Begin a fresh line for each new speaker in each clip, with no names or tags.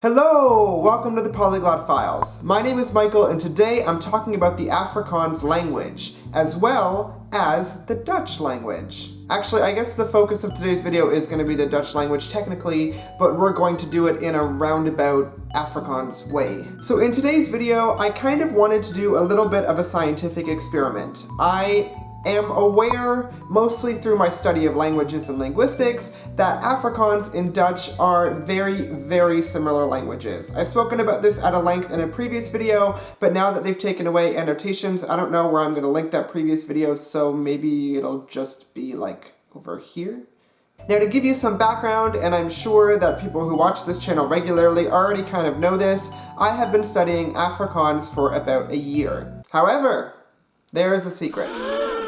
Hello! Welcome to the Polyglot Files. My name is Michael and today I'm talking about the Afrikaans language, as well as the Dutch language. Actually, I guess the focus of today's video is going to be the Dutch language technically, but we're going to do it in a roundabout Afrikaans way. So in today's video, I kind of wanted to do a little bit of a scientific experiment. I am aware, mostly through my study of languages and linguistics, that Afrikaans and Dutch are very, very similar languages. I've spoken about this at a length in a previous video, but now that they've taken away annotations, I don't know where I'm going to link that previous video, so maybe it'll just be like over here. Now to give you some background, and I'm sure that people who watch this channel regularly already kind of know this, I have been studying Afrikaans for about a year. However, there is a secret.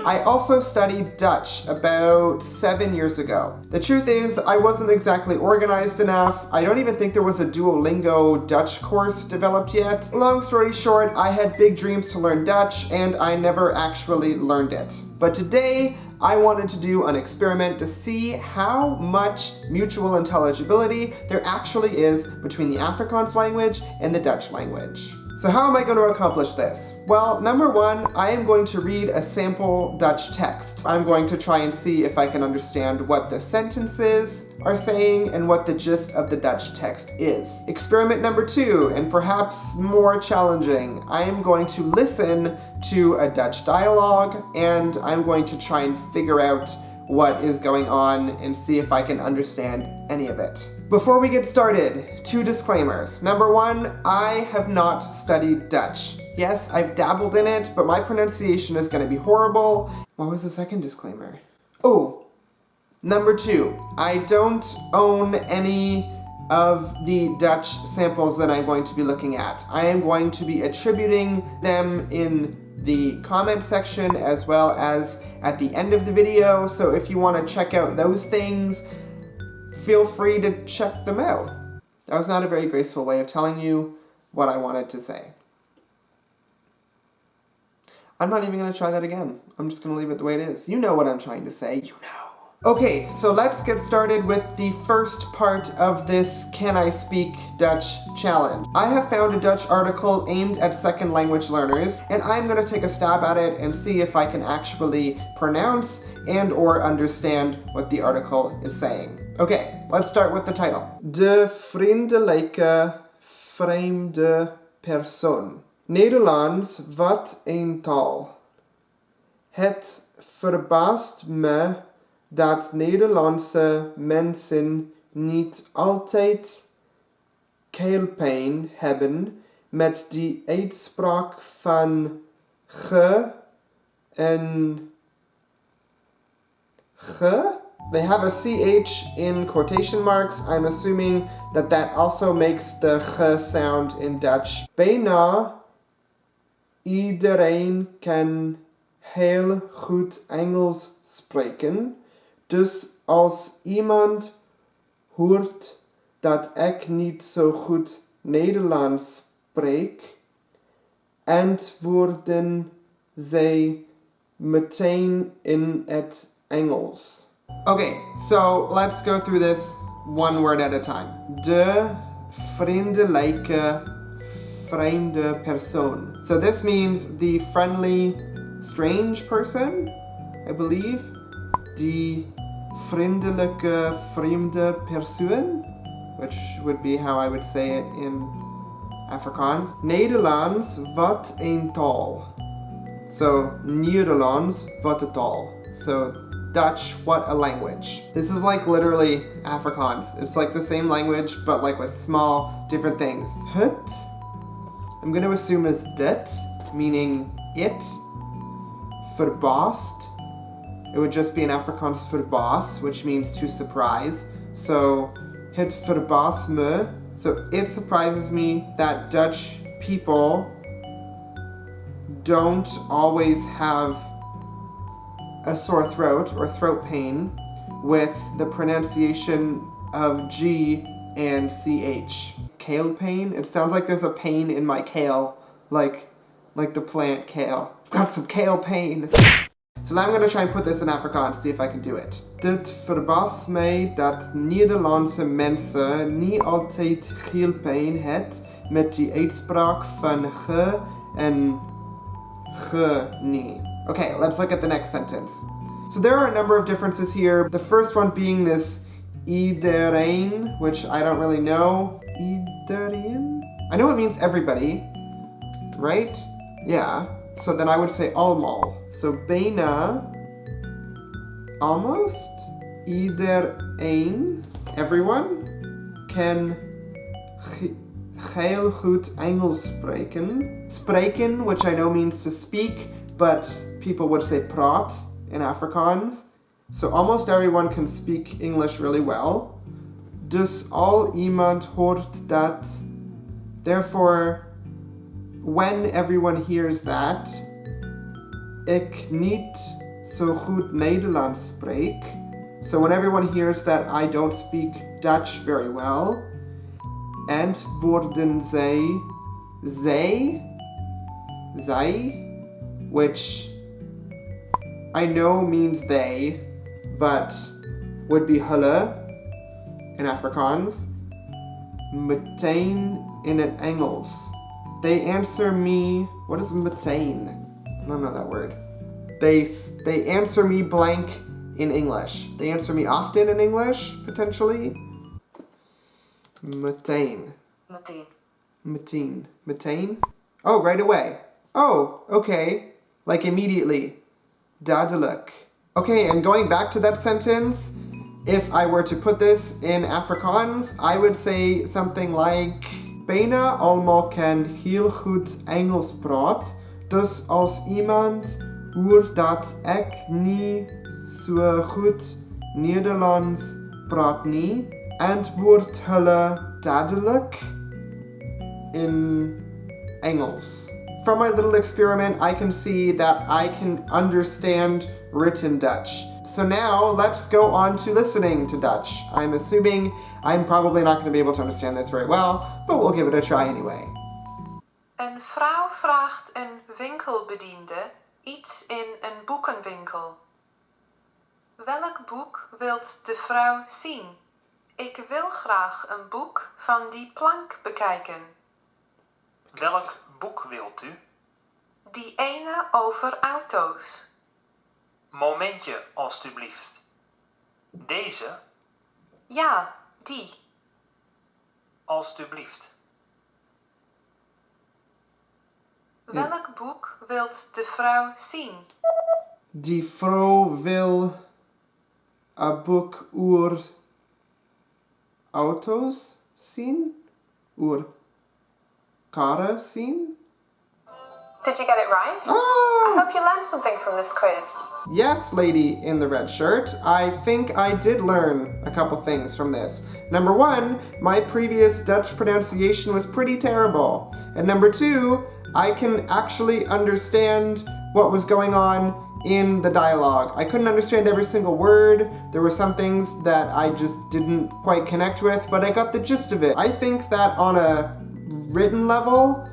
I also studied Dutch about 7 years ago. The truth is, I wasn't exactly organized enough. I don't even think there was a Duolingo Dutch course developed yet. Long story short, I had big dreams to learn Dutch, and I never actually learned it. But today, I wanted to do an experiment to see how much mutual intelligibility there actually is between the Afrikaans language and the Dutch language. So how am I going to accomplish this? Well, number one, I am going to read a sample Dutch text. I'm going to try and see if I can understand what the sentences are saying and what the gist of the Dutch text is. Experiment number two, and perhaps more challenging, I am going to listen to a Dutch dialogue and I'm going to try and figure out what is going on and see if I can understand any of it. Before we get started, two disclaimers. Number one, I have not studied Dutch. Yes, I've dabbled in it, but my pronunciation is going to be horrible. What was the second disclaimer? Oh, number two, I don't own any of the Dutch samples that I'm going to be looking at. I am going to be attributing them in the comment section as well as at the end of the video, so if you want to check out those things, feel free to check them out. That was not a very graceful way of telling you what I wanted to say. I'm not even going to try that again. I'm just going to leave it the way it is. You know what I'm trying to say, you know. Okay, so let's get started with the first part of this Can I Speak Dutch challenge. I have found a Dutch article aimed at second language learners, and I'm going to take a stab at it and see if I can actually pronounce and or understand what the article is saying. Okay, let's start with the title. De vriendelijke vreemde persoon. Nederlands, wat een taal. Het verbaast me dat Nederlandse mensen niet altijd keelpijn hebben met die uitspraak van ge en ge. They have a CH in quotation marks. I'm assuming that that also makes the ge sound in Dutch. Bijna iedereen kan heel goed Engels spreken. Dus als iemand hoort dat ik niet zo goed Nederlands spreek, antwoorden zij meteen in het Engels. Okay, so let's go through this one word at a time. De vriendelijke vreemde persoon. So this means the friendly, strange person, I believe. Die vriendelijke vreemde persoon, which would be how I would say it in Afrikaans. Nederlands, wat een taal. So, Nederlands, wat een taal. So, Dutch, what a language. This is like literally Afrikaans. It's like the same language, but like with small, different things. Het, I'm going to assume is dit, meaning it. Verbaasd, it would just be an Afrikaans verbaas, which means to surprise. So, het verbaast me. So, it surprises me that Dutch people don't always have a sore throat or throat pain with the pronunciation of G and CH. Kale pain? It sounds like there's a pain in my kale, like the plant kale. I've got some kale pain. So now I'm going to try and put this in Afrikaans, see if I can do it. Dit verbaast mij dat Nederlandse mensen niet altijd heel pijn het met die uitspraak van ge en ge nie. Okay, let's look at the next sentence. So there are a number of differences here. The first one being this iedereen, which I don't really know. Iedereen? I know it means everybody, right? Yeah. So then I would say allemaal. So bijna, almost, iedereen, everyone, can heel goed Engels spreken. Spreken, which I know means to speak, but people would say praat in Afrikaans. So almost everyone can speak English really well. Dus al iemand hoort dat. Therefore, when everyone hears that, ik niet zo goed Nederlands spreek. So when everyone hears that I don't speak Dutch very well, antwoorden zij, which I know means they, but would be hulle in Afrikaans, meteen in het Engels. They answer me, what is meteen? I don't know that word. They answer me blank in English. They answer me often in English, potentially. Meteen. Meteen. Oh, right away. Oh, okay. Like immediately. Dadelijk. Okay, and going back to that sentence, if I were to put this in Afrikaans, I would say something like bijna allemaal kan heel goed Engels praat, dus als iemand hoort dat ik niet zo goed Nederlands praat nie, antwoord hulle dadelijk in Engels. From my little experiment, I can see that I can understand written Dutch. So now, let's go on to listening to Dutch. I'm assuming I'm probably not going to be able to understand this very well, but we'll give it a try anyway.
Een vrouw vraagt een winkelbediende iets in een boekenwinkel. Welk boek wilt de vrouw zien? Ik wil graag een boek van die plank bekijken.
Welk boek wilt u?
Die ene over auto's.
Momentje, alstublieft. Deze?
Ja, die.
Alstublieft.
Welk boek wilt de vrouw zien?
Die vrouw wil een boek over auto's zien? Over karren zien?
Did you get it right?
Oh!
I hope you learned something from this quiz.
Yes, lady in the red shirt. I think I did learn a couple things from this. Number one, my previous Dutch pronunciation was pretty terrible. And number two, I can actually understand what was going on in the dialogue. I couldn't understand every single word. There were some things that I just didn't quite connect with, but I got the gist of it. I think that on a written level,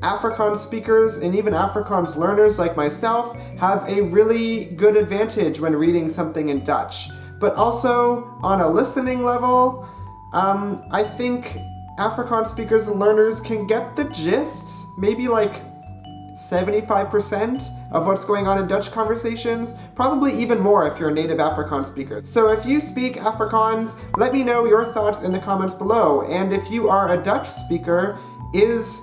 Afrikaans speakers and even Afrikaans learners like myself have a really good advantage when reading something in Dutch. But also, on a listening level, I think Afrikaans speakers and learners can get the gist, maybe like 75% of what's going on in Dutch conversations, probably even more if you're a native Afrikaans speaker. So if you speak Afrikaans, let me know your thoughts in the comments below. And if you are a Dutch speaker, is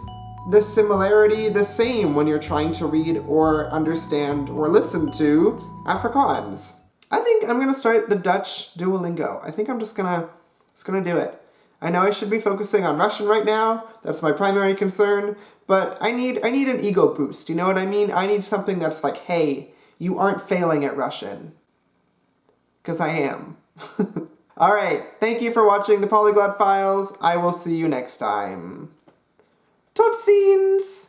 the similarity the same when you're trying to read or understand or listen to Afrikaans? I think I'm gonna start the Dutch Duolingo. I think I'm just gonna do it. I know I should be focusing on Russian right now. That's my primary concern, but I need an ego boost. You know what I mean? I need something that's like, hey, you aren't failing at Russian. 'Cause I am. All right, thank you for watching the Polyglot Files. I will see you next time. Tot ziens!